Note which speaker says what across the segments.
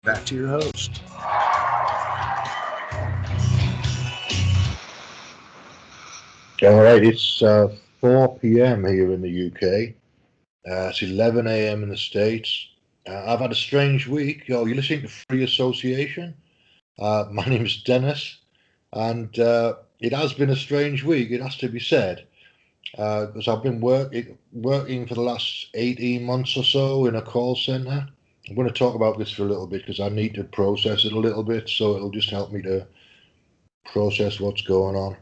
Speaker 1: back to your host.
Speaker 2: All right, it's 4 p.m. here in the UK. It's 11 a.m. in the States. I've had a strange week. You're listening to Free Association. My name is Dennis, and it has been a strange week, it has to be said, because I've been working for the last 18 months or so in a call centre. I'm going to talk about this for a little bit because I need to process it a little bit, so it'll just help me to process what's going on.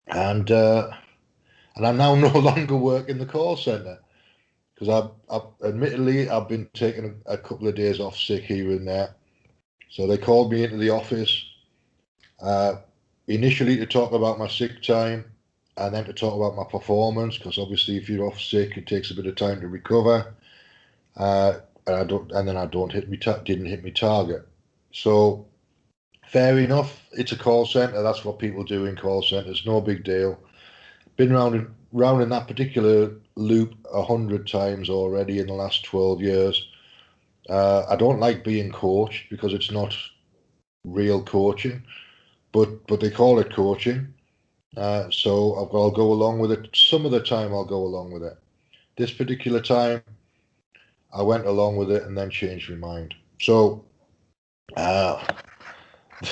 Speaker 2: And I'm now no longer working in the call centre because admittedly I've been taking a couple of days off sick here and there. So they called me into the office uh, initially to talk about my sick time and then to talk about my performance because obviously if you're off sick it takes a bit of time to recover. And I don't didn't hit my target. So fair enough, it's a call centre. That's what people do in call centres. No big deal. Been round in that particular loop 100 times already in the last 12 years. I don't like being coached because it's not real coaching, but they call it coaching. So I'll go along with it. Some of the time I'll go along with it. This particular time I went along with it and then changed my mind. So uh,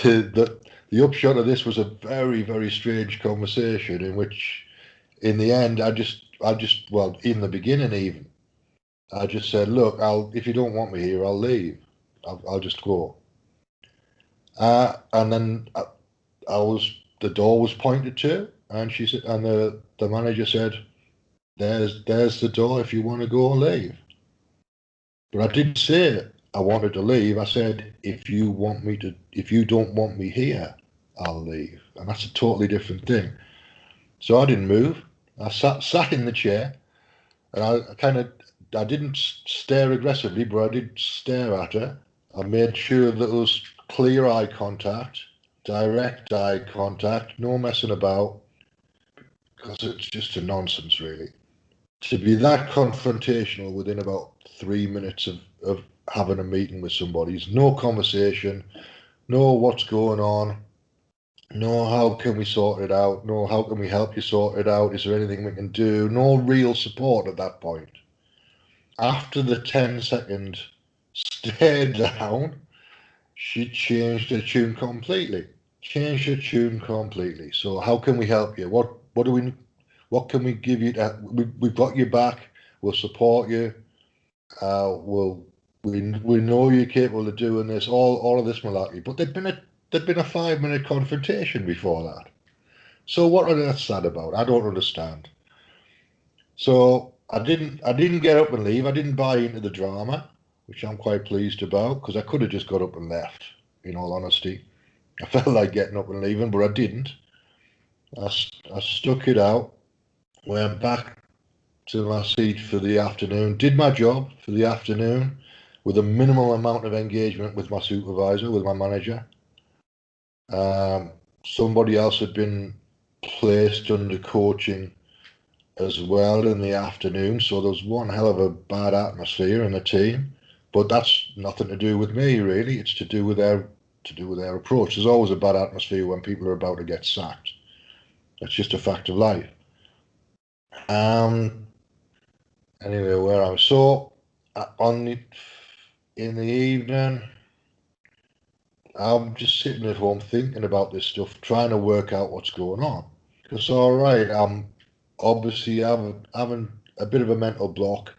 Speaker 2: the upshot of this was a very strange conversation in which in the end well in the beginning even I just said, look, if you don't want me here, I'll leave. I'll just go. And then the door was pointed to, and she said, and the manager said, there's the door if you want to go, leave. But I didn't say I wanted to leave. I said, if you don't want me here, I'll leave. And that's a totally different thing. So I didn't move. I sat in the chair, and I didn't stare aggressively, but I did stare at her. I made sure that there was clear eye contact, direct eye contact, no messing about, because it's just a nonsense, really. To be that confrontational within about 3 minutes of having a meeting with somebody, no conversation, no what's going on, no how can we sort it out, no how can we help you sort it out, is there anything we can do, no real support at that point. After the 10-second stare down, she changed her tune completely. Changed her tune completely. So how can we help you? What can we give you? We've got your back. We'll support you. We know you're capable of doing this. All of this malarkey. But there'd been a 5-minute confrontation before that. So what are they sad about? I don't understand. So I didn't get up and leave. I didn't buy into the drama, which I'm quite pleased about because I could have just got up and left. In all honesty, I felt like getting up and leaving, but I didn't. I stuck it out. Went back to my seat for the afternoon. Did my job for the afternoon with a minimal amount of engagement with my supervisor, with my manager. Somebody else had been placed under coaching as well in the afternoon. So there was one hell of a bad atmosphere in the team, but that's nothing to do with me really. It's to do with their approach. There's always a bad atmosphere when people are about to get sacked. That's just a fact of life. Um. Anyway, where I was in the evening, I'm just sitting at home thinking about this stuff, trying to work out what's going on. Because all right, I'm obviously having a bit of a mental block.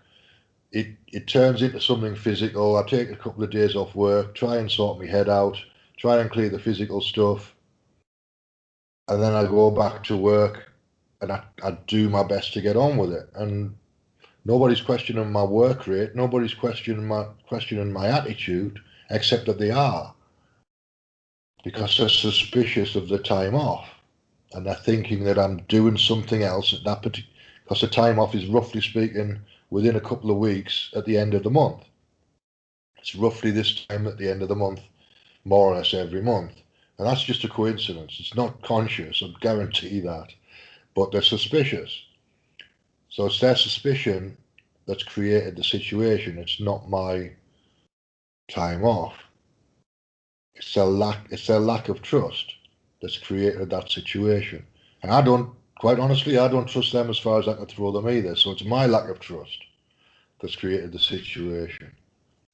Speaker 2: It turns into something physical. I take a couple of days off work, try and sort my head out, try and clear the physical stuff, and then I go back to work and I do my best to get on with it. And nobody's questioning my work rate, nobody's questioning my attitude, except that they are, because they're suspicious of the time off. And they're thinking that I'm doing something else at that particular, because the time off is roughly speaking within a couple of weeks at the end of the month. It's roughly this time at the end of the month, more or less every month. And that's just a coincidence. It's not conscious, I guarantee that. But they're suspicious. So it's their suspicion that's created the situation. It's not my time off. It's their lack of trust that's created that situation. And quite honestly, I don't trust them as far as I can throw them either. So it's my lack of trust that's created the situation.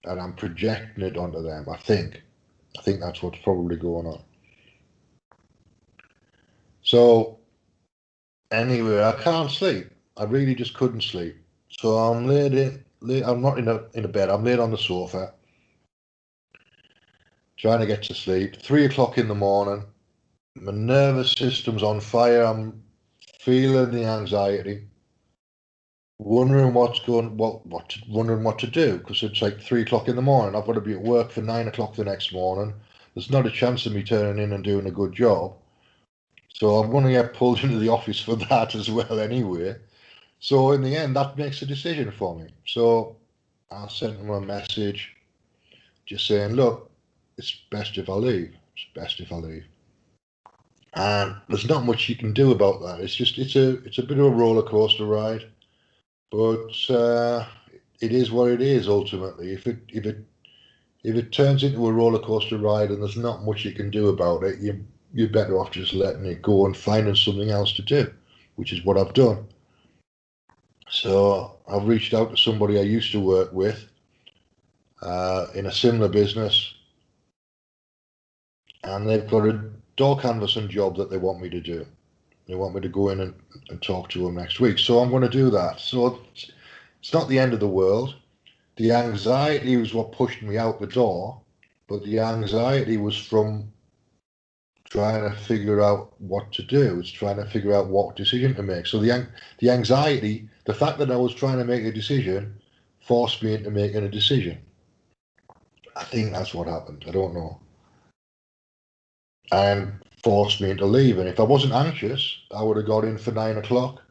Speaker 2: And I'm projecting it onto them, I think. I think that's what's probably going on. So anyway, I can't sleep. I really just couldn't sleep. So I'm I'm not in a bed. I'm laid on the sofa, trying to get to sleep. 3 o'clock in the morning. My nervous system's on fire. I'm feeling the anxiety, wondering wondering what to do, because it's like 3 o'clock in the morning. I've got to be at work for 9 o'clock the next morning. There's not a chance of me turning in and doing a good job. So I'm going to get pulled into the office for that as well anyway. So in the end, that makes a decision for me. So I sent him a message just saying, look, it's best if I leave. It's best if I leave. And there's not much you can do about that. It's a bit of a roller coaster ride, but it is what it is ultimately. If it turns into a roller coaster ride and there's not much you can do about it, you're better off just letting it go and finding something else to do, which is what I've done. So I've reached out to somebody I used to work with in a similar business, and they've got a door canvassing job that they want me to do. They want me to go in and talk to them next week. So I'm going to do that. So it's not the end of the world. The anxiety was what pushed me out the door, but the anxiety was from trying to figure out what to do. It's trying to figure out what decision to make. So the anxiety, the fact that I was trying to make a decision, forced me into making a decision. I think that's what happened. I don't know. And forced me into leaving. If I wasn't anxious, I would have got in for 9 o'clock,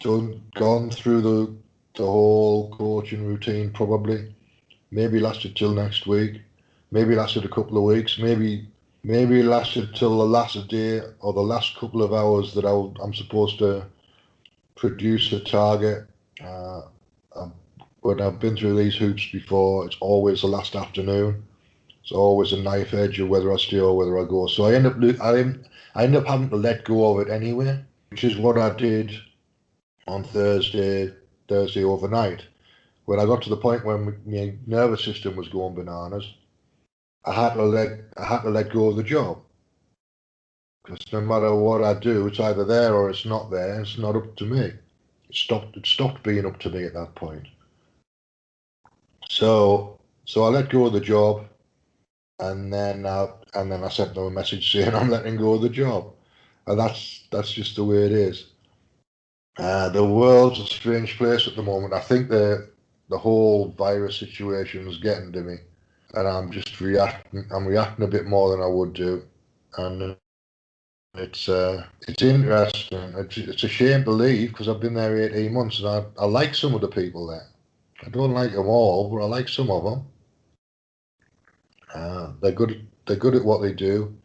Speaker 2: gone through the whole coaching routine probably. Maybe lasted till next week. Maybe lasted a couple of weeks. Maybe it lasted till the last day or the last couple of hours that I'm supposed to produce a target. When I've been through these hoops before, it's always the last afternoon. It's always a knife edge of whether I stay or whether I go. So I end up having to let go of it anyway, which is what I did on Thursday overnight. When I got to the point when my nervous system was going bananas, I had to let go of the job, because no matter what I do, it's either there or it's not there. It's not up to me. It stopped being up to me at that point. So I let go of the job, and then I sent them a message saying I'm letting go of the job, and that's just the way it is. The world's a strange place at the moment. I think the whole virus situation is getting to me, and I'm just reacting. I'm reacting a bit more than I would do, and it's interesting. It's a shame to leave because I've been there 18 months, and I like some of the people there. I don't like them all, but I like some of them. They're good. They're good at what they do.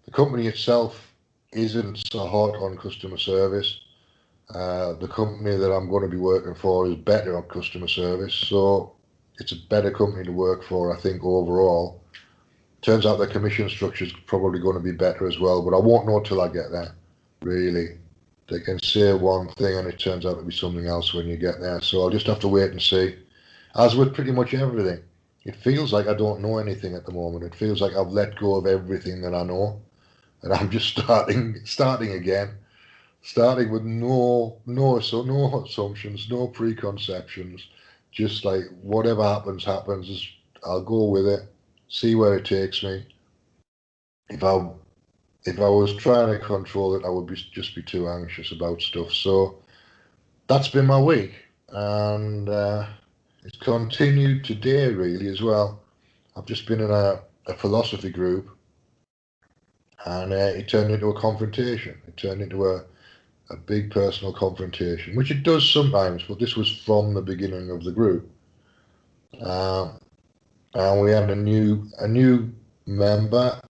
Speaker 2: The company itself isn't so hot on customer service. The company that I'm going to be working for is better on customer service, so it's a better company to work for, I think, overall. Turns out the commission structure is probably going to be better as well, but I won't know till I get there, really. They can say one thing and it turns out to be something else when you get there, so I'll just have to wait and see. As with pretty much everything, it feels like I don't know anything at the moment. It feels like I've let go of everything that I know, and I'm just starting again. Starting with no assumptions, no preconceptions, just like whatever happens. I'll go with it, see where it takes me. If I was trying to control it, I would just be too anxious about stuff. So that's been my week, and it's continued today really as well. I've just been in a philosophy group, and it turned into a confrontation. It turned into a big personal confrontation, which it does sometimes, but this was from the beginning of the group. And we had a new member,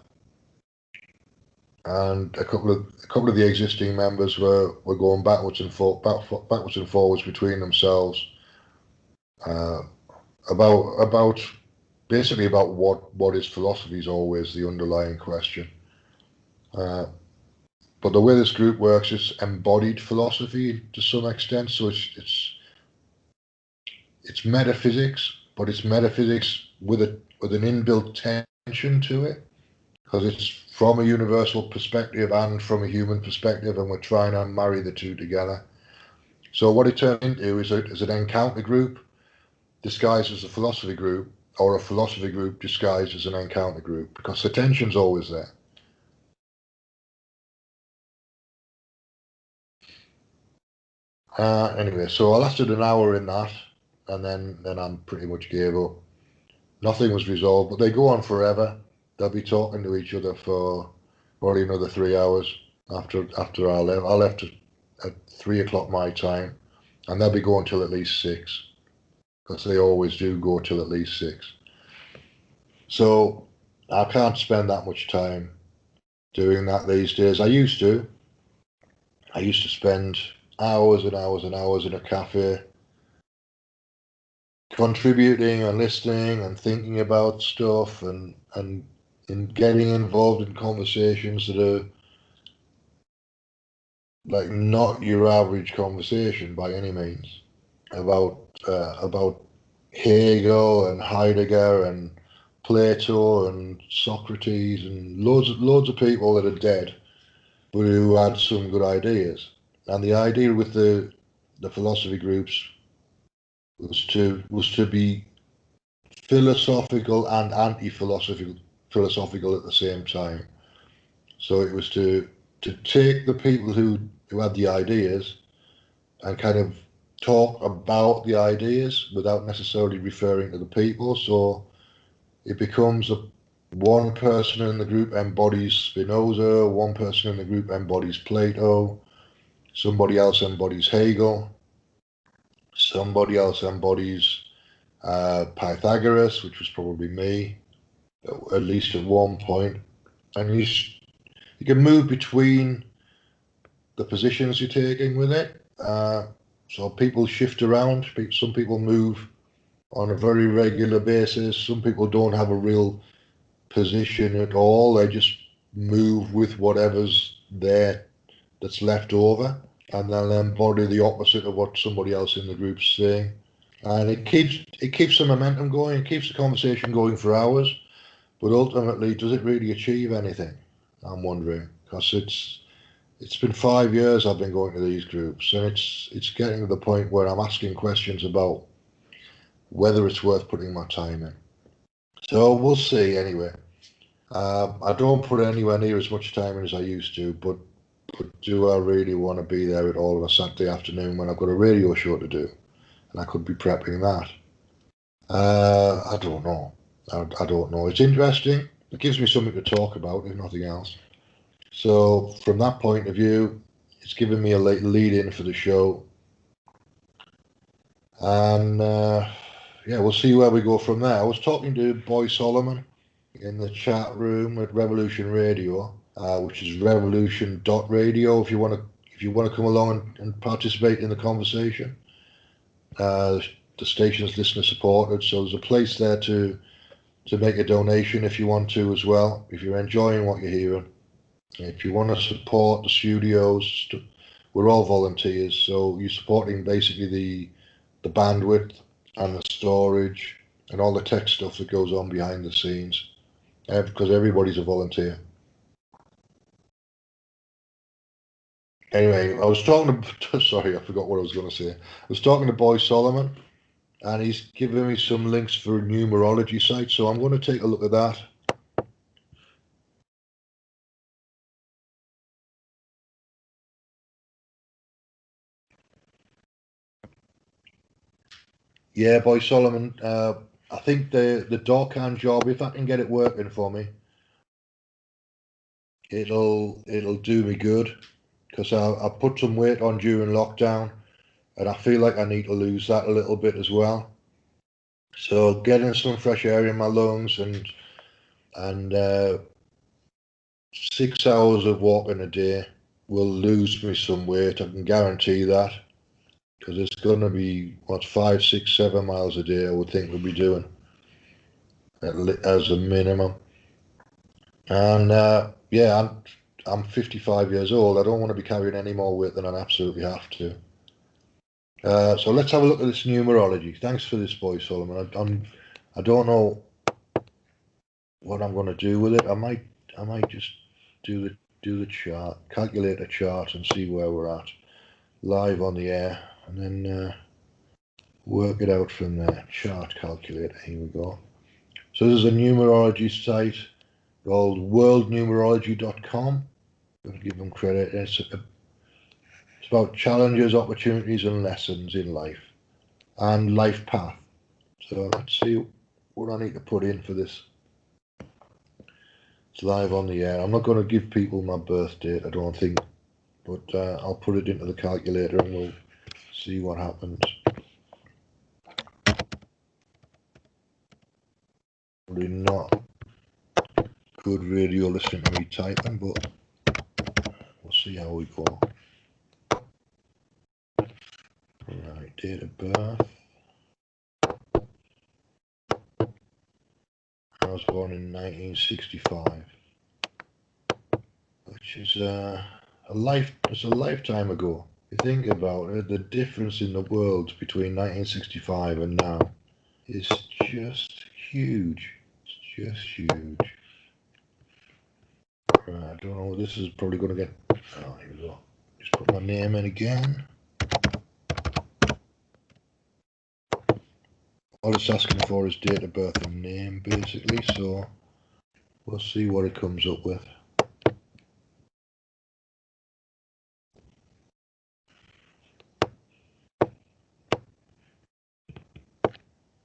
Speaker 2: and a couple of the existing members were going backwards and forwards between themselves about basically about what is philosophy is always the underlying question. But the way this group works is embodied philosophy to some extent. So it's metaphysics, but it's metaphysics with an inbuilt tension to it, because it's from a universal perspective and from a human perspective, and we're trying to marry the two together. So what it turned into is an encounter group disguised as a philosophy group, or a philosophy group disguised as an encounter group, because the tension's always there. Anyway, so I lasted an hour in that, and then I'm pretty much gave up. Nothing was resolved, but they go on forever. They'll be talking to each other for probably another 3 hours after I left. I left at 3 o'clock my time, and they'll be going till at least 6, because they always do go till at least 6. So I can't spend that much time doing that these days. I used to. I used to spend hours and hours and hours in a cafe contributing and listening and thinking about stuff and in getting involved in conversations that are like not your average conversation by any means about Hegel and Heidegger and Plato and Socrates and loads of people that are dead but who had some good ideas. And the idea with the philosophy groups was to be philosophical and anti-philosophical at the same time. So it was to take the people who had the ideas and kind of talk about the ideas without necessarily referring to the people. So it becomes one person in the group embodies Spinoza, one person in the group embodies Plato, somebody else embodies Hegel, somebody else embodies Pythagoras, which was probably me, at least at one point. And you can move between the positions you're taking with it. So people shift around. Some people move on a very regular basis. Some people don't have a real position at all. They just move with whatever's there that's left over, and they'll embody the opposite of what somebody else in the group's saying. And it keeps the momentum going. It keeps the conversation going for hours. But ultimately, does it really achieve anything? I'm wondering, because it's been 5 years I've been going to these groups, and it's getting to the point where I'm asking questions about whether it's worth putting my time in. So we'll see. Anyway, I don't put anywhere near as much time in as I used to, but do I really want to be there at all on a Saturday afternoon when I've got a radio show to do, and I could be prepping that? I don't know. I don't know. It's interesting. It gives me something to talk about, if nothing else. So from that point of view, it's given me a lead in for the show, and yeah, we'll see where we go from there. I was talking to Boy Solomon in the chat room at Revolution Radio, which is revolution.radio. If you want to come along and participate in the conversation, the station's listener supported, so there's a place there to make a donation if you want to as well. If you're enjoying what you're hearing, if you want to support the studios, we're all volunteers, so you're supporting basically the bandwidth and the storage and all the tech stuff that goes on behind the scenes, because everybody's a volunteer. Anyway, I was talking to sorry, I forgot what I was going to say. I was talking to Boy Solomon, and he's given me some links for numerology sites, so I'm going to take a look at that. Yeah, Boy Solomon. I think the Dorcan job, if I can get it working for me, it'll do me good, because I put some weight on during lockdown, and I feel like I need to lose that a little bit as well. So getting some fresh air in my lungs and 6 hours of walking a day will lose me some weight. I can guarantee that. because it's going to be, what, 5, 6, 7 miles a day I would think we'll be doing as a minimum. And yeah, I'm 55 years old. I don't want to be carrying any more weight than I absolutely have to. So let's have a look at this numerology. Thanks for this, boy Solomon. I don't know what I'm going to do with it. I might just do the chart, calculate a chart, and see where we're at live on the air, and then work it out from there. Chart calculator. Here we go. So this is a numerology site called worldnumerology.com. I'm going to give them credit. It's about challenges, opportunities, and lessons in life, and life path. So let's see what I need to put in for this. It's live on the air. I'm not going to give people my birth date, I don't think, but I'll put it into the calculator and we'll see what happens. Probably not good radio listening to me typing, but we'll see how we go. Right, date of birth. I was born in 1965, which is it's a lifetime ago. If you think about it, the difference in the world between 1965 and now is just huge. It's just huge. Right, I don't know. This is probably going to get. Oh, here we go. Just put my name in again. All it's asking for is date of birth and name, basically. So we'll see what it comes up with.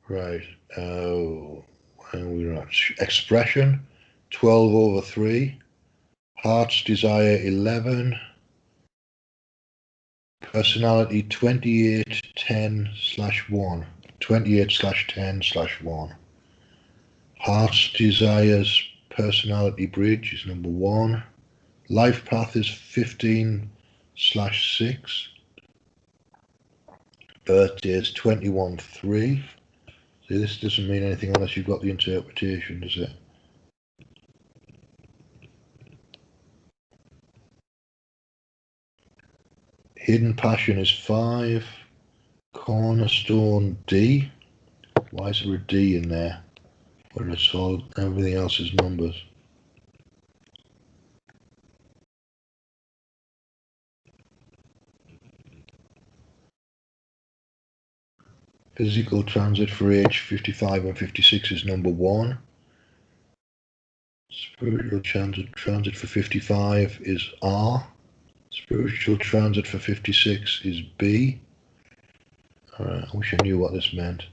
Speaker 2: Right. And we're at expression 12/3. Heart's desire 11. Personality 2810/1. 28/10/1. Heart's desires personality bridge is number 1. Life path is 15/6. Birthday is 21/3. See, this doesn't mean anything unless you've got the interpretation, does it? Hidden passion is 5. Cornerstone D. Why is there a D in there? Where it's all, everything else is numbers. Physical transit for age 55 and 56 is number 1. Spiritual transit for 55 is R. Spiritual transit for 56 is B. Alright, I wish I knew what this meant.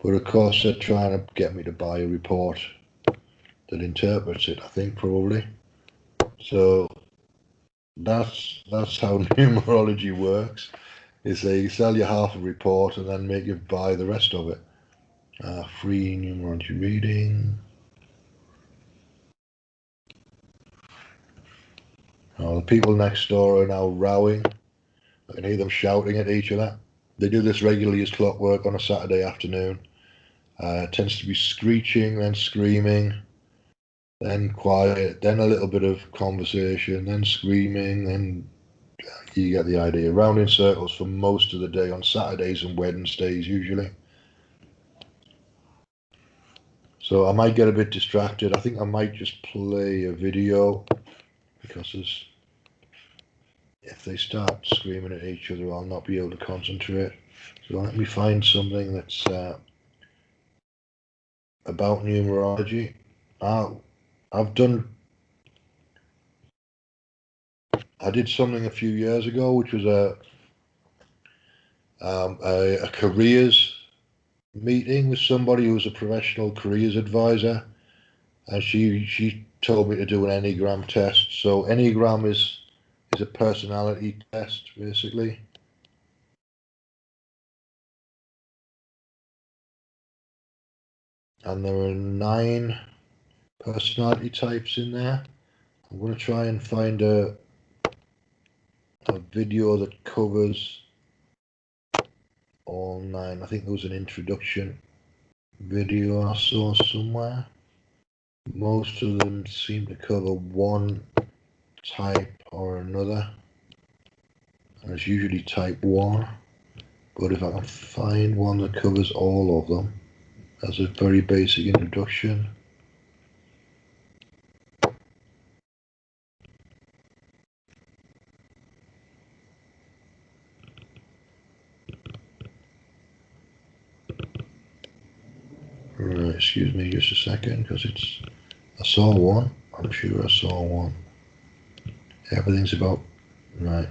Speaker 2: But of course they're trying to get me to buy a report that interprets it, I think, probably. So that's how numerology works. Is they sell you half a report and then make you buy the rest of it. Free numerology reading. Oh, the people next door are now rowing. I can hear them shouting at each other. They do this regularly as clockwork on a Saturday afternoon. It tends to be screeching, then screaming, then quiet, then a little bit of conversation, then screaming, then you get the idea. Round in circles for most of the day on Saturdays and Wednesdays usually. So I might get a bit distracted. I think I might just play a video because if they start screaming at each other, I'll not be able to concentrate. So let me find something that's about numerology. I did something a few years ago, which was a careers meeting with somebody who was a professional careers advisor, and she told me to do an Enneagram test. So Enneagram is a personality test, basically. And there are 9 personality types in there. I'm going to try and find a video that covers all 9. I think there was an introduction video I saw somewhere. Most of them seem to cover one type or another, and it's usually type 1, but if I can find one that covers all of them as a very basic introduction. Right, excuse me just a second, because I saw one. I'm sure I saw one. Everything's about right.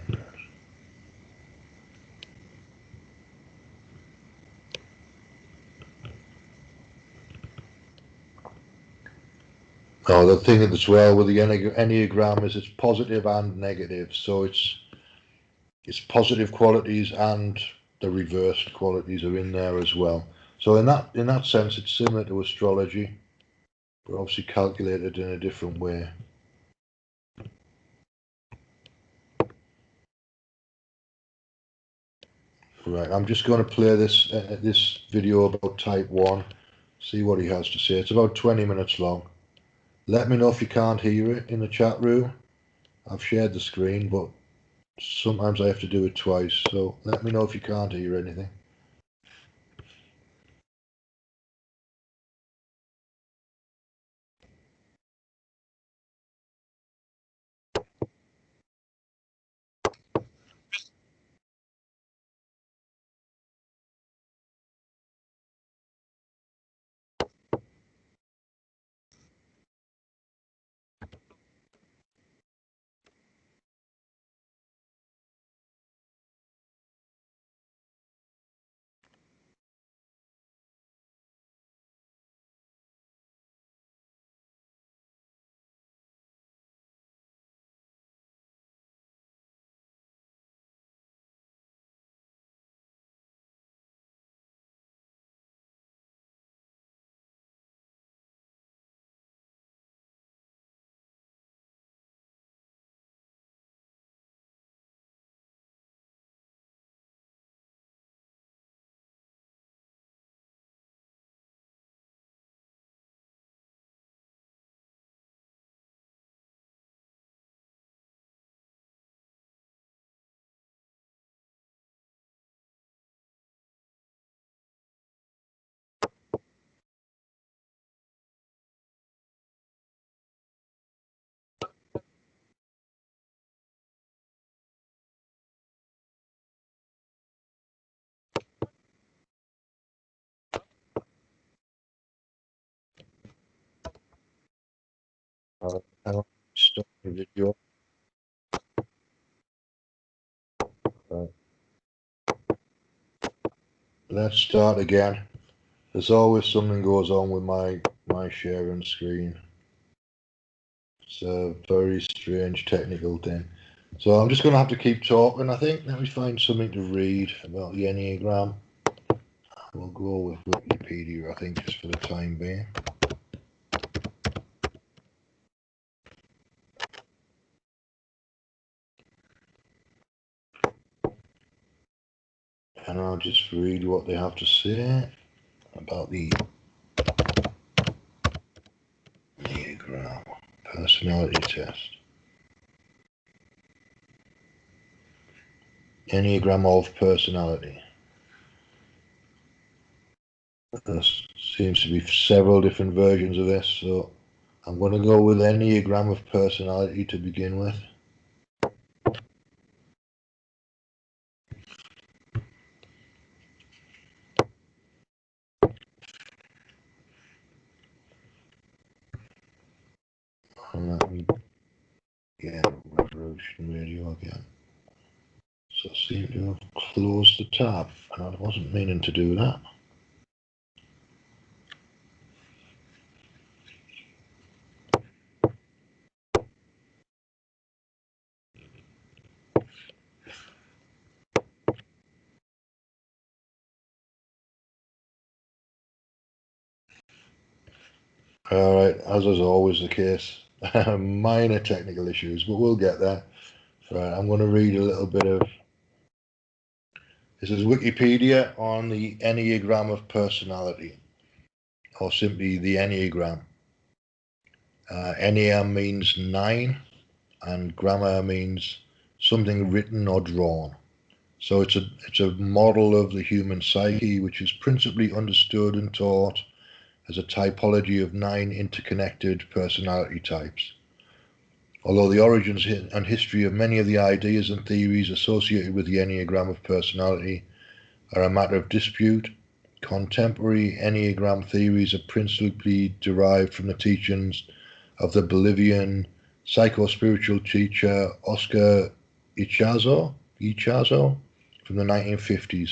Speaker 2: Oh, the thing as well with the Enneagram is it's positive and negative, so it's positive qualities and the reversed qualities are in there as well. So in that sense, it's similar to astrology, but obviously calculated in a different way. Right, I'm just going to play this video about type 1, see what he has to say. It's about 20 minutes long. Let me know if you can't hear it in the chat room. I've shared the screen, but sometimes I have to do it twice, so let me know if you can't hear anything. I'll stop the video. Right. Let's start again. There's always something goes on with my sharing screen. It's a very strange technical thing. So I'm just going to have to keep talking, I think. Let me find something to read about the Enneagram. We'll go with Wikipedia, I think, just for the time being. And I'll just read what they have to say about the Enneagram personality test. Enneagram of personality. There seems to be several different versions of this, so I'm going to go with Enneagram of personality to begin with. And let me get Revolution Radio again. So I seem to have closed the tab, and I wasn't meaning to do that. Alright, as is always the case, minor technical issues, but we'll get there. Right, I'm going to read a little bit of This is Wikipedia on the Enneagram of personality, or simply the Enneagram. Enneam means 9, and gramma means something written or drawn. So it's a model of the human psyche, which is principally understood and taught as a typology of 9 interconnected personality types. Although the origins and history of many of the ideas and theories associated with the Enneagram of personality are a matter of dispute, contemporary Enneagram theories are principally derived from the teachings of the Bolivian psycho-spiritual teacher Oscar Ichazo from the 1950s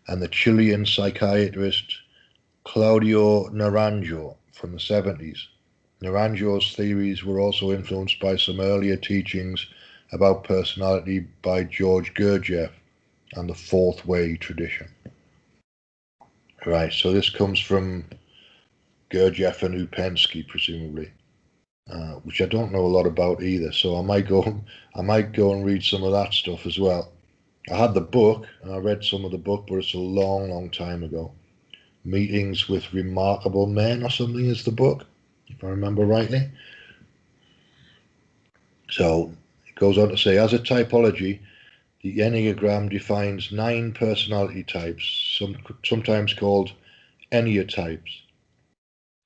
Speaker 2: and the Chilean psychiatrist Claudio Naranjo from the 70s. Naranjo's theories were also influenced by some earlier teachings about personality by George Gurdjieff and the Fourth Way tradition. Right, so this comes from Gurdjieff and Upensky, presumably, which I don't know a lot about either. So I might go and read some of that stuff as well. I had the book, and I read some of the book, but it's a long, long time ago. Meetings with Remarkable Men or something is the book, if I remember rightly. So it goes on to say, as a typology, the Enneagram defines 9 personality types, sometimes called enneatypes,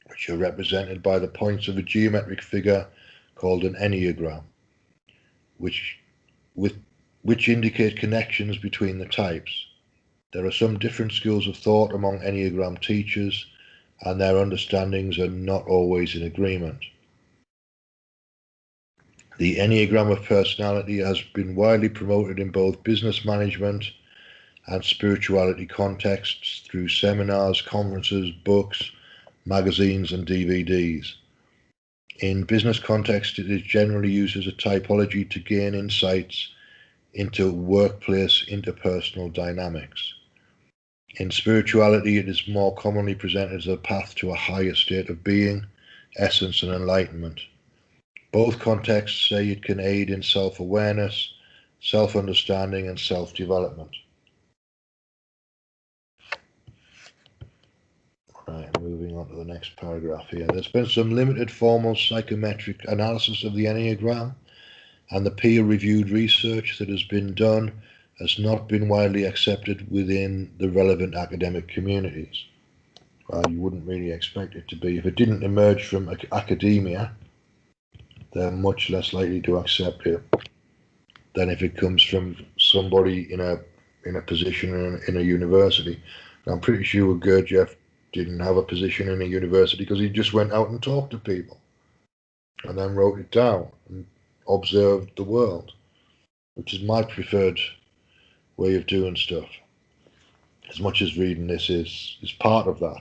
Speaker 2: which are represented by the points of a geometric figure called an enneagram, which indicate connections between the types. There are some different schools of thought among Enneagram teachers, and their understandings are not always in agreement. The Enneagram of personality has been widely promoted in both business management and spirituality contexts through seminars, conferences, books, magazines, and DVDs. In business context, it is generally used as a typology to gain insights into workplace interpersonal dynamics. In spirituality, it is more commonly presented as a path to a higher state of being, essence, and enlightenment. Both contexts say it can aid in self-awareness, self-understanding, and self-development. Right, moving on to the next paragraph here. There's been some limited formal psychometric analysis of the Enneagram, and the peer-reviewed research that has been done has not been widely accepted within the relevant academic communities. Well, you wouldn't really expect it to be. If it didn't emerge from academia, they're much less likely to accept it than if it comes from somebody in a position in a university. And I'm pretty sure Gurdjieff didn't have a position in a university because he just went out and talked to people and then wrote it down and observed the world, which is my preferred way of doing stuff. As much as reading this is part of that.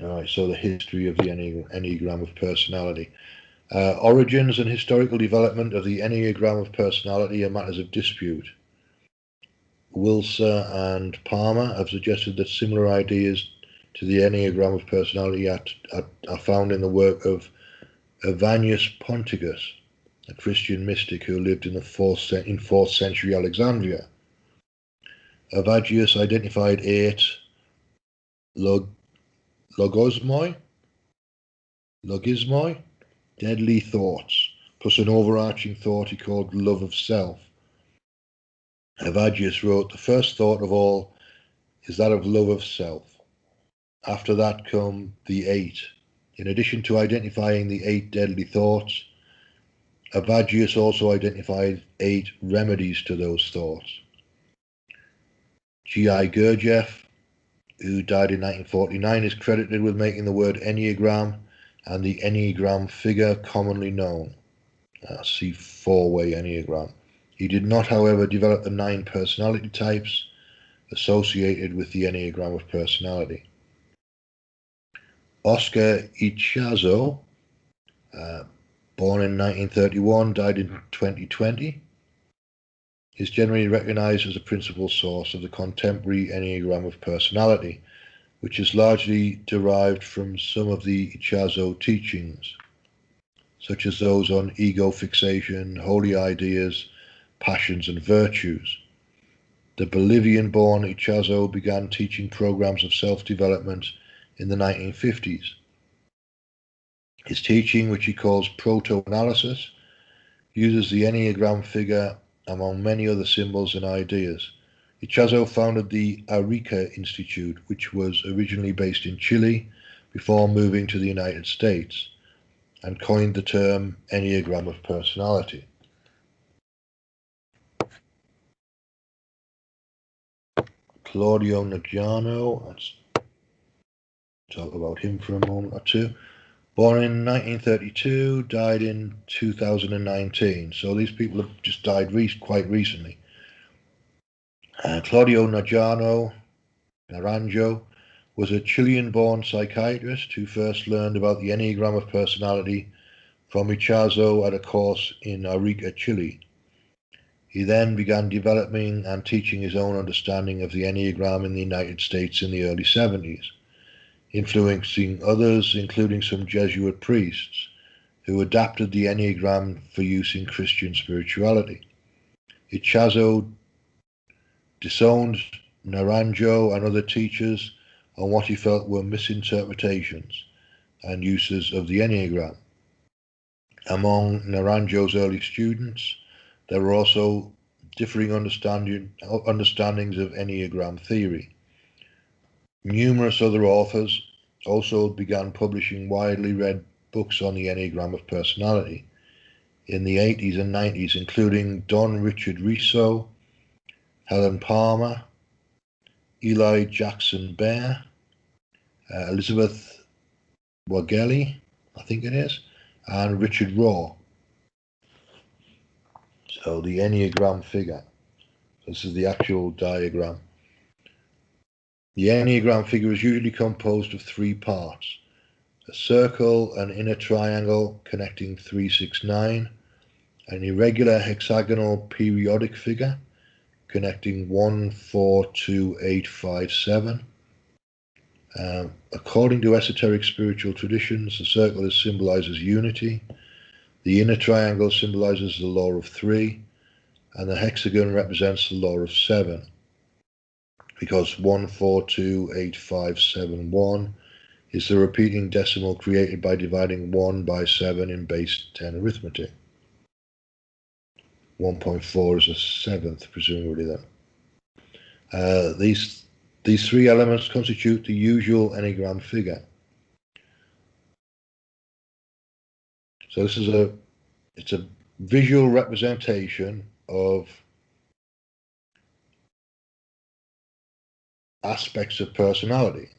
Speaker 2: All right, so the history of the Enneagram of personality. Origins and historical development of the Enneagram of personality are matters of dispute. Wilser and Palmer have suggested that similar ideas to the Enneagram of personality are found in the work of Evanius Ponticus, a Christian mystic who lived in 4th century Alexandria. Evanius identified 8 logismoi, deadly thoughts, plus an overarching thought he called love of self. Evanius wrote, the first thought of all is that of love of self. After that come the 8. In addition to identifying the 8 deadly thoughts, Evanius also identified 8 remedies to those thoughts. G.I. Gurdjieff, who died in 1949, is credited with making the word Enneagram and the Enneagram figure commonly known. See 4-way Enneagram. He did not, however, develop the 9 personality types associated with the Enneagram of personality. Oscar Ichazo, born in 1931, died in 2020, is generally recognized as a principal source of the contemporary Enneagram of personality, which is largely derived from some of the Ichazo teachings, such as those on ego fixation, holy ideas, passions and virtues. The Bolivian-born Ichazo began teaching programs of self-development in the 1950s. His teaching, which he calls proto-analysis, uses the Enneagram figure among many other symbols and ideas. Ichazo founded the Arica Institute, which was originally based in Chile before moving to the United States, and coined the term Enneagram of personality. Claudio Nagiano, let's talk about him for a moment or two. Born in 1932, died in 2019. So these people have just died quite recently. Claudio Naranjo was a Chilean-born psychiatrist who first learned about the Enneagram of personality from Ichazo at a course in Arica, Chile. He then began developing and teaching his own understanding of the Enneagram in the United States in the early 70s, influencing others, including some Jesuit priests, who adapted the Enneagram for use in Christian spirituality. Ichazo disowned Naranjo and other teachers on what he felt were misinterpretations and uses of the Enneagram. Among Naranjo's early students, there were also differing understandings of Enneagram theory. Numerous other authors also began publishing widely read books on the Enneagram of personality in the 80s and 90s, including Don Richard Riso, Helen Palmer, Eli Jackson Bear, Elizabeth Wageli, I think it is, and Richard Raw. So the Enneagram figure. This is the actual diagram. The Enneagram figure is usually composed of three parts: a circle, an inner triangle connecting 369, an irregular hexagonal periodic figure connecting 1, 4, 2, 8, 5, 7. According to esoteric spiritual traditions, the circle symbolizes unity, the inner triangle symbolizes the law of 3, and the hexagon represents the law of 7, because 1, 4, 2, 8, 5, 7, 1 is the repeating decimal created by dividing 1 by 7 in base 10 arithmetic. 1.4 is a seventh, presumably then. These three elements constitute the usual Enneagram figure. So this is it's a visual representation of aspects of personality,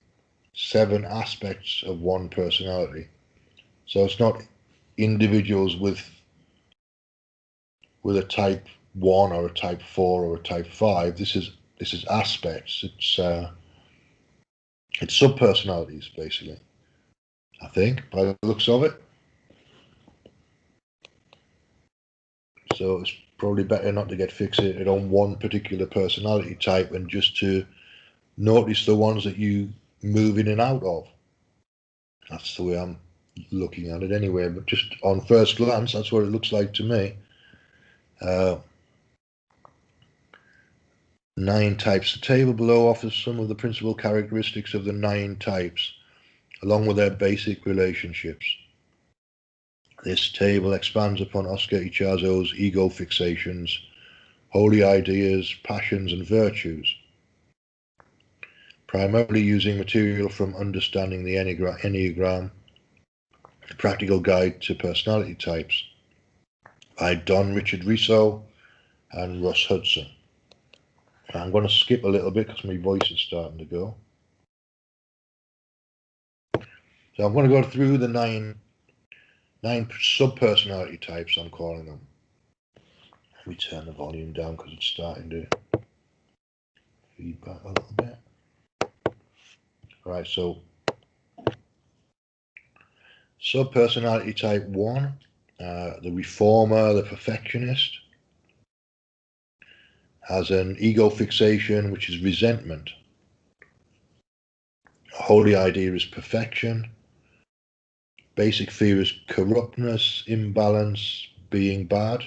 Speaker 2: 7 aspects of one personality. So it's not individuals with a type 1 or a type 4 or a type 5. This is aspects. It's subpersonalities, basically, I think, by the looks of it. So it's probably better not to get fixated on one particular personality type and just to notice the ones that you move in and out of. That's the way I'm looking at it anyway, but just on first glance, that's what it looks like to me. 9 types. The table below offers some of the principal characteristics of the 9 types, along with their basic relationships. This table expands upon Oscar Ichazo's ego fixations, holy ideas, passions, and virtues, primarily using material from Understanding the Enneagram, a practical guide to personality types, by Don Richard Riso and Russ Hudson. I'm going to skip a little bit because my voice is starting to go. So I'm going to go through the nine sub-personality types, I'm calling them. Let me turn the volume down because it's starting to feedback a little bit. Right, so sub-personality type 1, the reformer, the perfectionist, has an ego fixation, which is resentment. A holy idea is perfection. Basic fear is corruptness, imbalance, being bad.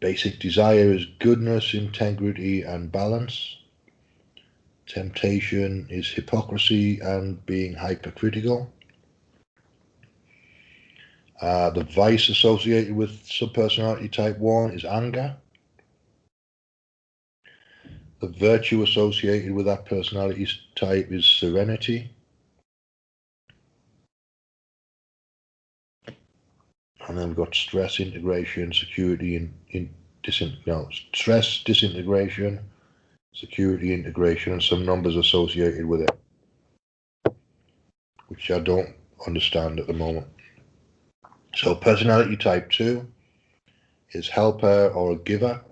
Speaker 2: Basic desire is goodness, integrity, and balance. Temptation is hypocrisy and being hypercritical. The vice associated with subpersonality type 1 is anger. The virtue associated with that personality type is serenity. And then we've got stress, integration, security, stress, disintegration, security, integration, and some numbers associated with it, which I don't understand at the moment. So personality type 2 is helper or a giver.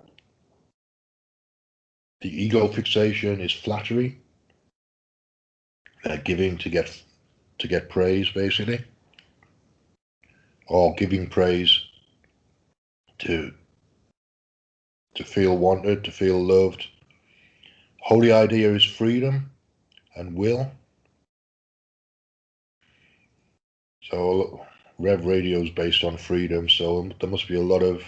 Speaker 2: The ego fixation is flattery, giving to get praise, basically, or giving praise to feel wanted, to feel loved. Holy idea is freedom and will. So Rev Radio is based on freedom, so there must be a lot of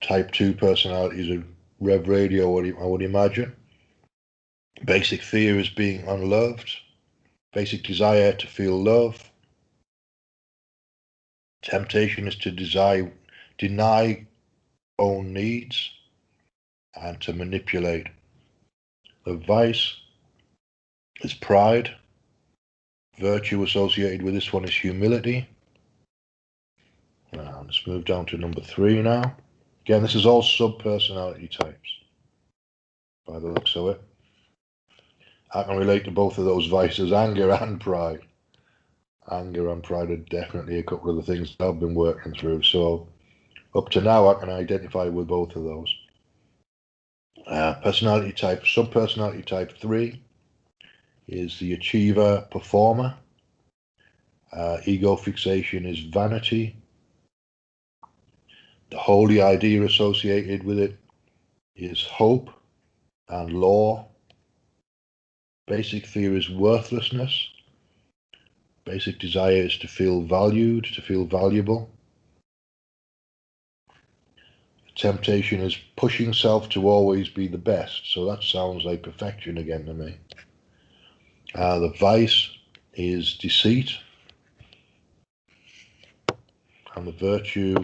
Speaker 2: type 2 personalities in Rev Radio, I would imagine. Basic fear is being unloved. Basic desire to feel love. Temptation is to deny own needs and to manipulate. The vice is pride. Virtue associated with this one is humility. Now let's move down to number 3 now. Again, this is all sub-personality types, by the looks of it. I can relate to both of those vices, anger and pride. Anger and pride are definitely a couple of the things I've been working through. So up to now, I can identify with both of those. Personality type, sub-personality type 3 is the achiever, performer. Ego fixation is vanity. The holy idea associated with it is hope and law. Basic fear is worthlessness. Basic desire is to feel valued, to feel valuable. Temptation is pushing self to always be the best. So that sounds like perfection again to me. The vice is deceit. And the virtue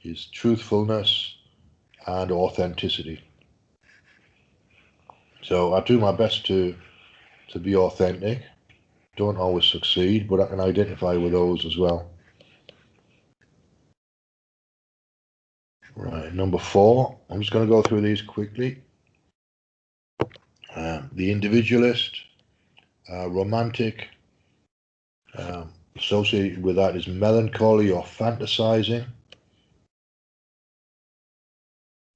Speaker 2: is truthfulness and authenticity. So I do my best to be authentic. Don't always succeed, but I can identify with those as well. Right, number 4. I'm just going to go through these quickly. The individualist, romantic, associated with that is melancholy or fantasizing.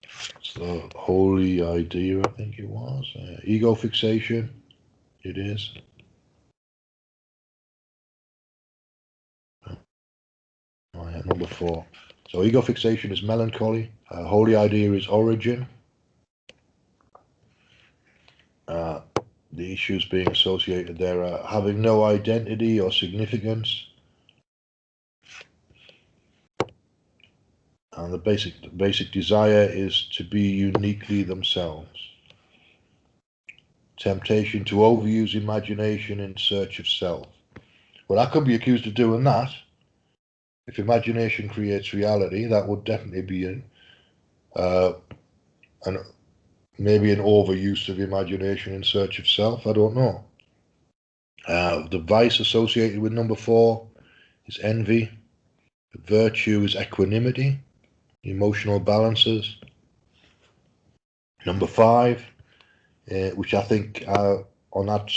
Speaker 2: It's the holy idea, I think it was. Ego fixation, it is. Number 4. So ego fixation is melancholy. Holy idea is origin. The issues being associated there are having no identity or significance. And the basic desire is to be uniquely themselves. Temptation to overuse imagination in search of self. Well, I could be accused of doing that. If imagination creates reality, that would definitely be maybe an overuse of imagination in search of self. I don't know. The vice associated with number 4 is envy. The virtue is equanimity, emotional balances. Number 5, which I think on that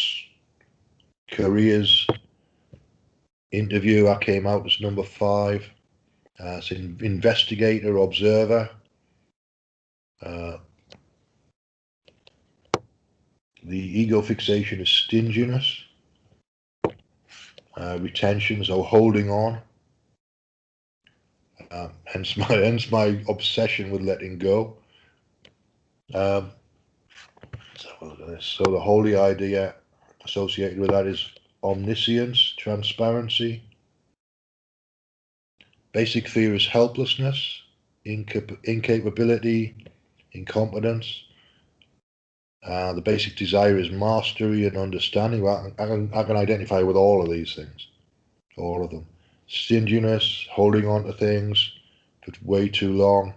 Speaker 2: careers interview, I came out as number 5. It's an investigator, observer. The ego fixation is stinginess, retention, so holding on. Hence my obsession with letting go. Let's have a look at this. So the holy idea associated with that is omniscience, transparency. Basic fear is helplessness. incapability, incompetence. The basic desire is mastery and understanding. Well, I can identify with all of these things, all of them. Stinginess, holding on to things for way too long.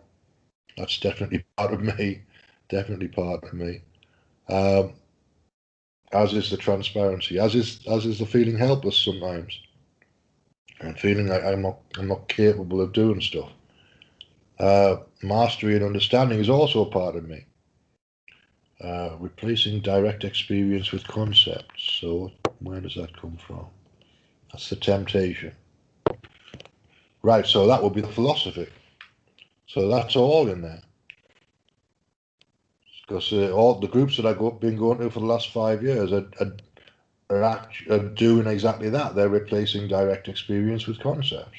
Speaker 2: That's definitely part of me. Definitely part of me. As is the transparency. As is the feeling helpless sometimes, and feeling like I'm not capable of doing stuff. Mastery and understanding is also a part of me. Replacing direct experience with concepts. So where does that come from? That's the temptation. Right, so that would be the philosophy. So that's all in there. Because all the groups that I've been going to for the last 5 years are doing exactly that. They're replacing direct experience with concepts.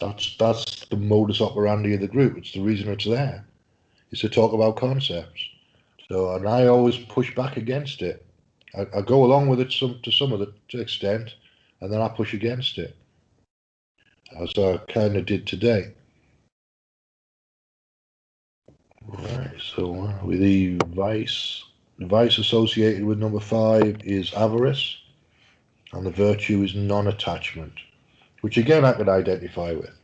Speaker 2: That's the modus operandi of the group. It's the reason it's there. Is to talk about concepts. So, and I always push back against it. I go along with it to some of the extent, and then I push against it, as I kind of did today. Right. So with the vice associated with number 5 is avarice, and the virtue is non-attachment, which again I could identify with.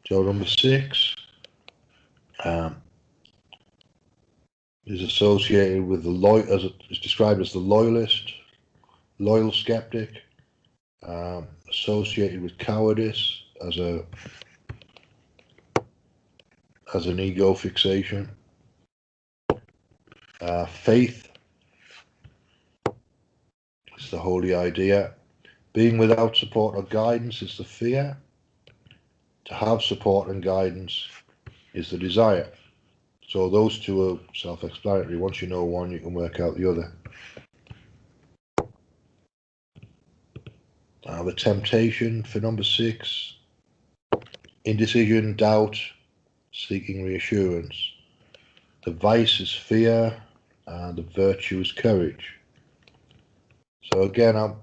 Speaker 2: So number 6. Is associated with as it is described as the loyalist, loyal skeptic, associated with cowardice as an ego fixation. Faith is the holy idea. Being without support or guidance is the fear. To have support and guidance is the desire. So those two are self-explanatory. Once you know one, you can work out the other. The temptation for number 6, indecision, doubt, seeking reassurance. The vice is fear, and the virtue is courage. So again, I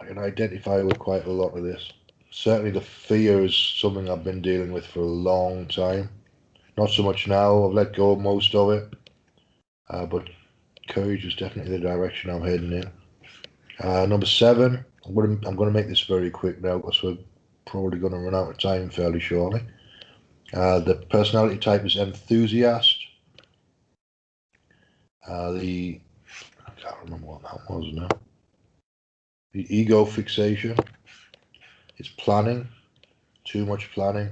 Speaker 2: can identify with quite a lot of this. Certainly the fear is something I've been dealing with for a long time. Not so much now, I've let go of most of it. But courage is definitely the direction I'm heading in. Number 7, I'm going to make this very quick now because we're probably going to run out of time fairly shortly. The personality type is enthusiast. I can't remember what that was now. The ego fixation is planning, too much planning.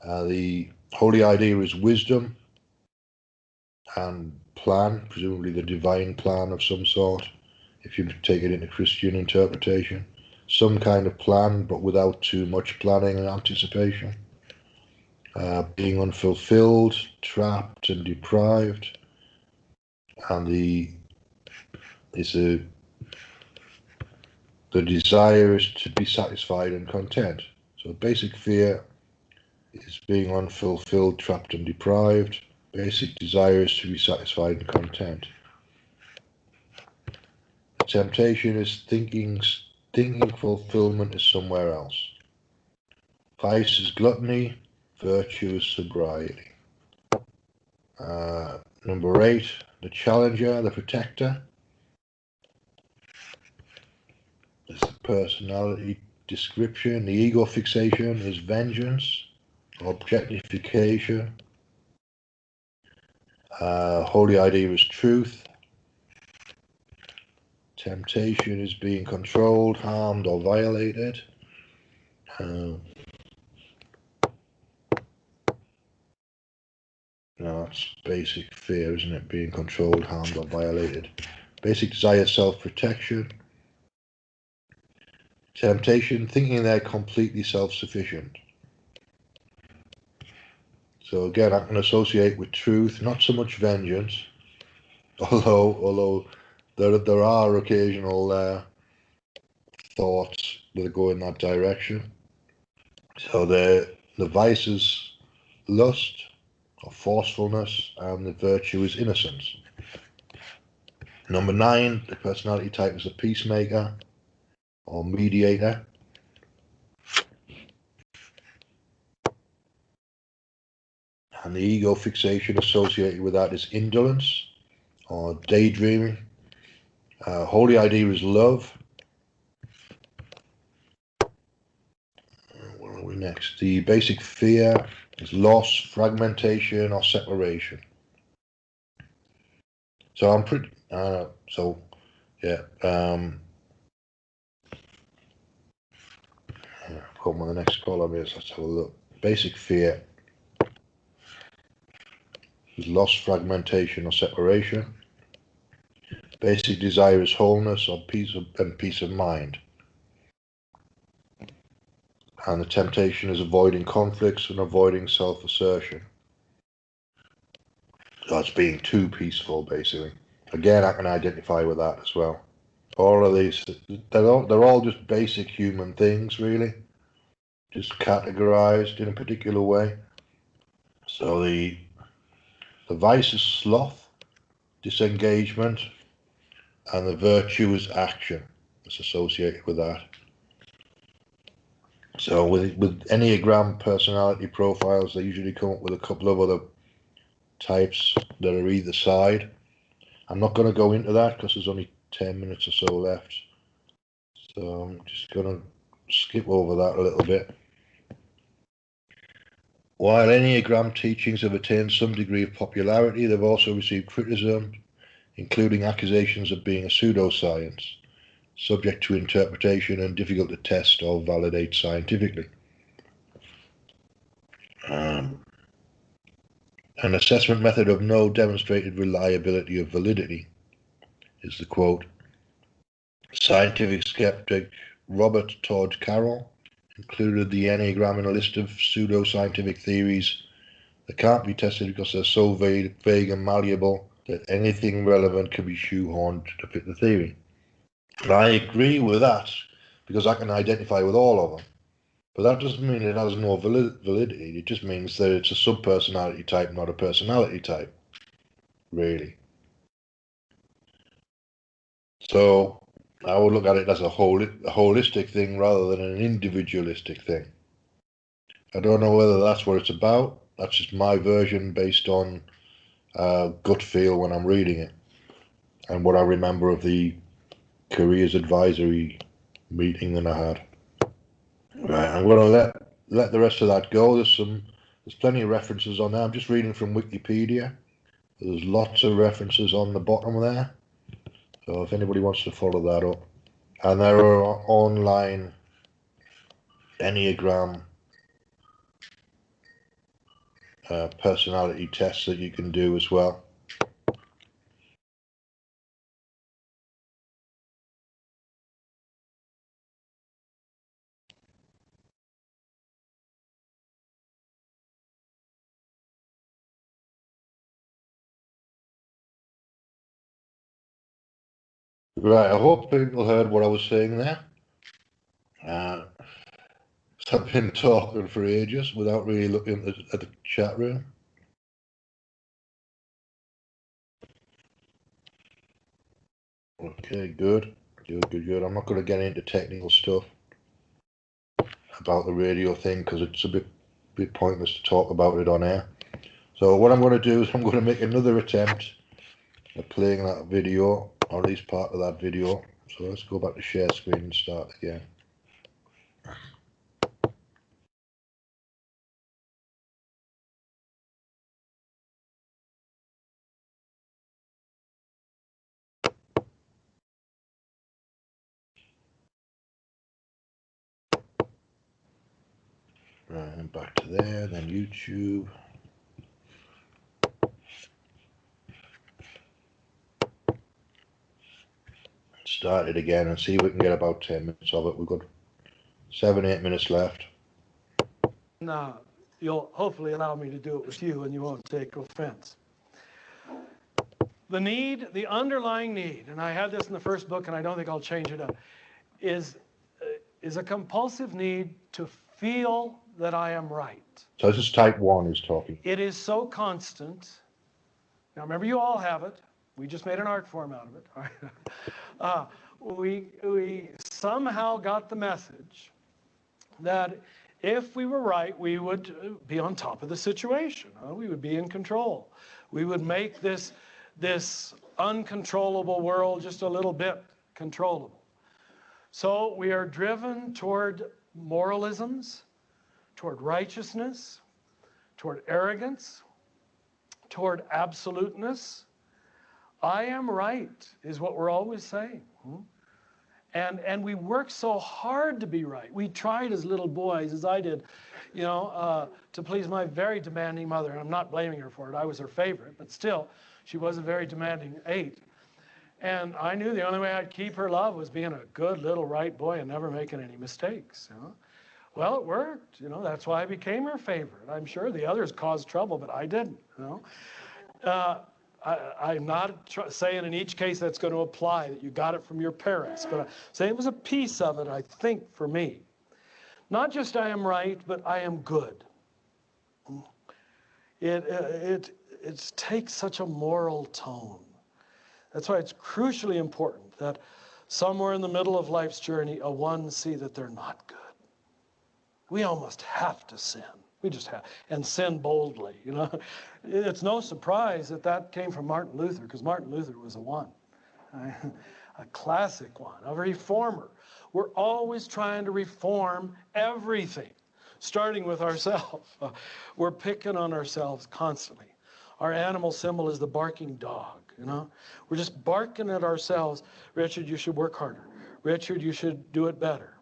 Speaker 2: The holy idea is wisdom and plan, presumably the divine plan of some sort, if you take it into Christian interpretation. Some kind of plan, but without too much planning and anticipation. Being unfulfilled, trapped and deprived. And the desire is to be satisfied and content. So basic fear is being unfulfilled, trapped and deprived. Basic desire is to be satisfied and content. The temptation is thinking fulfillment is somewhere else. Vice is gluttony, virtue is sobriety. Number 8, the challenger, the protector. This is the personality description. The ego fixation is vengeance, objectification. Holy idea is truth. Temptation is being controlled, harmed, or violated. No, that's basic fear, isn't it? Being controlled, harmed, or violated. Basic desire, self-protection. Temptation, thinking they're completely self-sufficient. So again, I can associate with truth, not so much vengeance, although there are occasional thoughts that go in that direction. So the vice is lust or forcefulness, and the virtue is innocence. Number 9, the personality type is a peacemaker or mediator. And the ego fixation associated with that is indolence or daydreaming. Holy idea is love. What are we next? The basic fear is loss, fragmentation, or separation. So I'm pretty. Yeah. Come on, the next column is, let's have a look. Basic fear is loss, fragmentation, or separation. Basic desire is wholeness or peace of mind. And the temptation is avoiding conflicts and avoiding self-assertion. That's being too peaceful, basically. Again, I can identify with that as well. All of these, they're all just basic human things, really, just categorized in a particular way. So the vice is sloth, disengagement, and the virtue is action. It's associated with that. So with Enneagram personality profiles, they usually come up with a couple of other types that are either side. I'm not going to go into that because there's only 10 minutes or so left. So I'm just going to skip over that a little bit. While Enneagram teachings have attained some degree of popularity, they've also received criticism, including accusations of being a pseudoscience, subject to interpretation and difficult to test or validate scientifically. An assessment method of no demonstrated reliability of validity is the quote. Scientific skeptic Robert Todd Carroll included the Enneagram in a list of pseudoscientific theories that can't be tested because they're so vague and malleable that anything relevant can be shoehorned to fit the theory. And I agree with that because I can identify with all of them. But that doesn't mean it has no validity. It just means that it's a subpersonality type, not a personality type, really. So I would look at it as a holistic thing rather than an individualistic thing. I don't know whether that's what it's about. That's just my version based on gut feel when I'm reading it and what I remember of the careers advisory meeting that I had. Right, I'm going to let the rest of that go. There's plenty of references on there. I'm just reading from Wikipedia. There's lots of references on the bottom there. So if anybody wants to follow that up. And there are online Enneagram personality tests that you can do as well. Right, I hope people heard what I was saying there. So I've been talking for ages without really looking at the chat room. Okay, good. I'm not going to get into technical stuff about the radio thing because it's a bit pointless to talk about it on air. So what I'm going to do is I'm going to make another attempt at playing that video, or at least part of that video. So let's go back to share screen and start again. Right, and back to there, then YouTube. Start it again and see if we can get about 10 minutes of it. We've got 7-8 minutes left.
Speaker 1: Now, you'll hopefully allow me to do it with you and you won't take offense. The underlying need, and I had this in the first book and I don't think I'll change it up, is a compulsive need to feel that I am right.
Speaker 2: So this is type 1 is talking.
Speaker 1: It is so constant. Now remember, you all have it. We just made an art form out of it. We somehow got the message that if we were right, we would be on top of the situation. We would be in control. We would make this uncontrollable world just a little bit controllable. So we are driven toward moralisms, toward righteousness, toward arrogance, toward absoluteness. I am right is what we're always saying. And we work so hard to be right. We tried as little boys, as I did, to please my very demanding mother. And I'm not blaming her for it. I was her favorite. But still, she was a very demanding 8. And I knew the only way I'd keep her love was being a good little right boy and never making any mistakes. Well, it worked. That's why I became her favorite. I'm sure the others caused trouble, but I didn't. I'm not saying in each case that's going to apply, that you got it from your parents, but I'm saying it was a piece of it, I think, for me. Not just I am right, but I am good. It takes such a moral tone. That's why it's crucially important that somewhere in the middle of life's journey, a one see that they're not good. We almost have to sin. We just have, and sin boldly, It's no surprise that came from Martin Luther, because Martin Luther was a one, a classic one, a reformer. We're always trying to reform everything, starting with ourselves. We're picking on ourselves constantly. Our animal symbol is the barking dog, We're just barking at ourselves. Richard, you should work harder. Richard, you should do it better.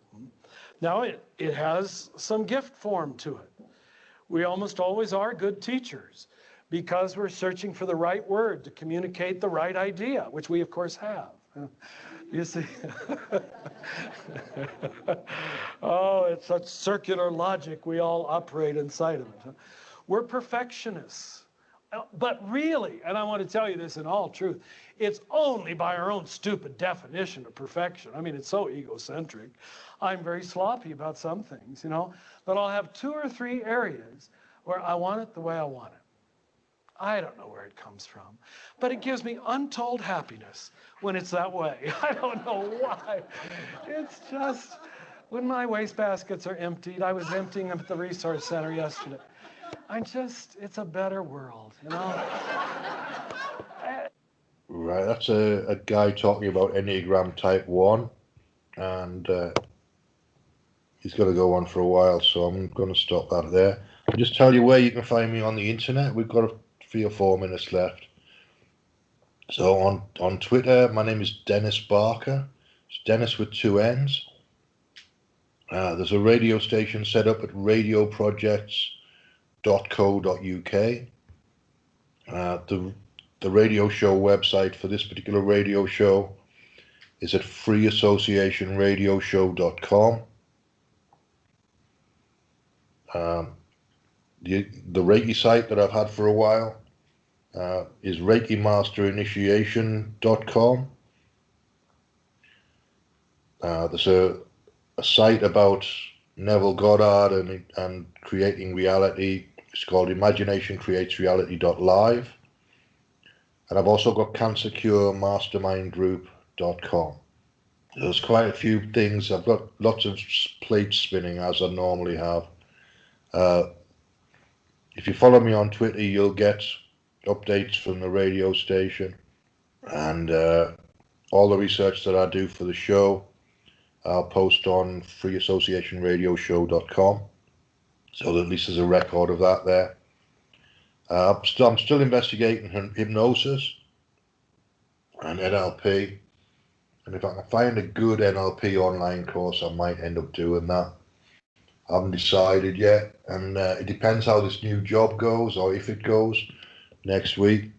Speaker 1: Now, it has some gift form to it. We almost always are good teachers because we're searching for the right word to communicate the right idea, which we, of course, have. You see? Oh, it's such circular logic. We all operate inside of it. We're perfectionists. But really, and I want to tell you this in all truth, it's only by our own stupid definition of perfection. I mean, it's so egocentric. I'm very sloppy about some things, but I'll have 2 or 3 areas where I want it the way I want it. I don't know where it comes from, but it gives me untold happiness when it's that way. I don't know why. It's just, when my wastebaskets are emptied, I was emptying them at the resource center yesterday. It's a better world,
Speaker 2: Right, that's a guy talking about Enneagram Type 1, and he's going to go on for a while, so I'm going to stop that there. I'll just tell you where you can find me on the internet. We've got 3 or 4 minutes left. So on Twitter, my name is Dennis Barker. It's Dennis with 2 N's. There's a radio station set up at radioprojects.co.uk. The radio show website for this particular radio show is at freeassociationradioshow.com. The Reiki site that I've had for a while is ReikiMasterInitiation.com. There's a site about Neville Goddard and creating reality. It's called imaginationcreatesreality.live. And I've also got cancercuremastermindgroup.com. There's quite a few things. I've got lots of plates spinning, as I normally have. If you follow me on Twitter, you'll get updates from the radio station and all the research that I do for the show. I'll post on freeassociationradioshow.com, so that at least there's a record of that there. I'm still investigating hypnosis and NLP, and if I can find a good NLP online course, I might end up doing that. I haven't decided yet, and it depends how this new job goes, or if it goes next week.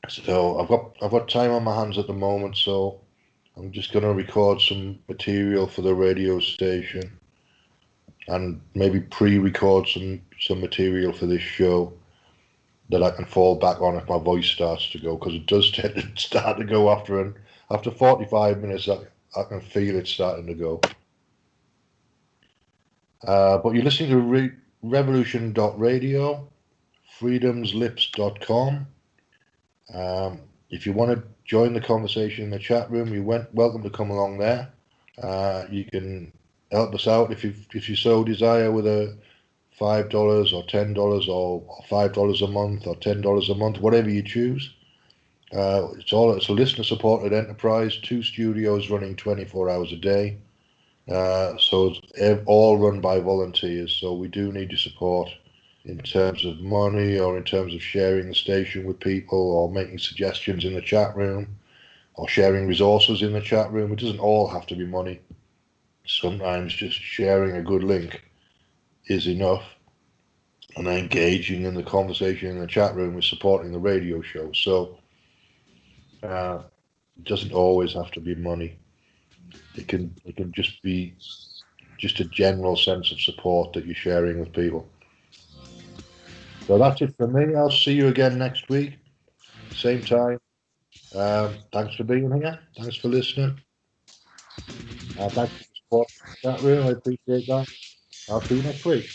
Speaker 2: So I've got time on my hands at the moment, so I'm just going to record some material for the radio station and maybe pre-record some material for this show that I can fall back on if my voice starts to go, because it does tend to start to go after 45 minutes. I can feel it starting to go. But you're listening to revolution.radio, freedomslips.com. If you want to join the conversation in the chat room, you're welcome to come along there. You can help us out if you so desire with a $5 or $10 or $5 a month or $10 a month, whatever you choose. It's a listener supported enterprise, 2 studios running 24 hours a day. So it's all run by volunteers. So we do need your support in terms of money or in terms of sharing the station with people or making suggestions in the chat room or sharing resources in the chat room. It doesn't all have to be money. Sometimes just sharing a good link is enough, and engaging in the conversation in the chat room is supporting the radio show. So it doesn't always have to be money. It can just be just a general sense of support that you're sharing with people. So that's it for me. I'll see you again next week, same time. Thanks for being here. Thanks for listening. Thanks for the support in the chat room. I appreciate that. I'll see you next week.